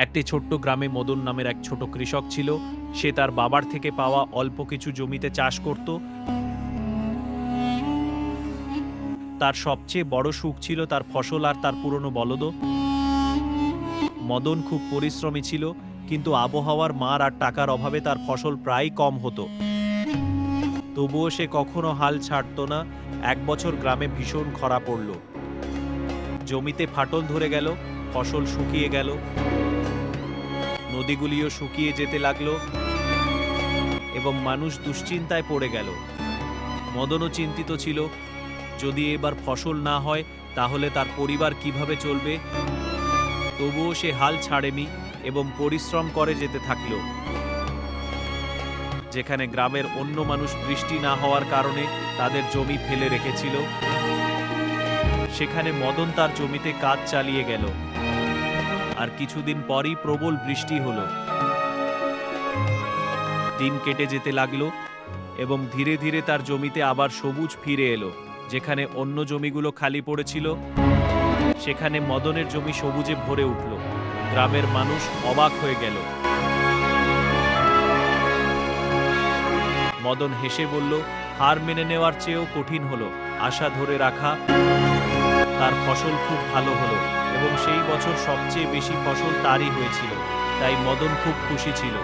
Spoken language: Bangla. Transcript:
একটি ছোট্ট গ্রামে মদন নামের এক ছোট কৃষক ছিল। সে তার বাবার থেকে পাওয়া অল্প কিছু জমিতে চাষ করত। তার সবচেয়ে বড় সুখ ছিল তার ফসল আর তার পুরনো বলদ। মদন খুব পরিশ্রমী ছিল, কিন্তু আবহাওয়ার মার আর টাকার অভাবে তার ফসল প্রায় কম হতো। তবুও সে কখনো হাল ছাড়ত না। এক বছর গ্রামে ভীষণ খরা পড়ল। জমিতে ফাটল ধরে গেল, ফসল শুকিয়ে গেল, নদীগুলিও শুকিয়ে যেতে লাগলো এবং মানুষ দুশ্চিন্তায় পড়ে গেল। মদনও চিন্তিত ছিল, যদি এবার ফসল না হয় তাহলে তার পরিবার কিভাবে চলবে। তবুও সে হাল ছাড়েনি এবং পরিশ্রম করে যেতে থাকল। যেখানে গ্রামের অন্য মানুষ বৃষ্টি না হওয়ার কারণে তাদের জমি ফেলে রেখেছিল, সেখানে মদন তার জমিতে কাজ চালিয়ে গেল। আর কিছুদিন পরই প্রবল বৃষ্টি হলো। দিন কেটে যেতে লাগলো এবং ধীরে ধীরে তার জমিতে আবার সবুজ ফিরে এলো। যেখানে অন্য জমিগুলো খালি পড়েছিল, সেখানে মদনের জমি সবুজে ভরে উঠল। গ্রামের মানুষ অবাক হয়ে গেল। মদন হেসে বলল, হার মেনে নেওয়ার চেয়েও কঠিন হলো আশা ধরে রাখা। তার ফসল খুব ভালো হলো এবং সেই বছর সবচেয়ে বেশি ফসল তারই হয়েছিল। তাই মদন খুব খুশি ছিল।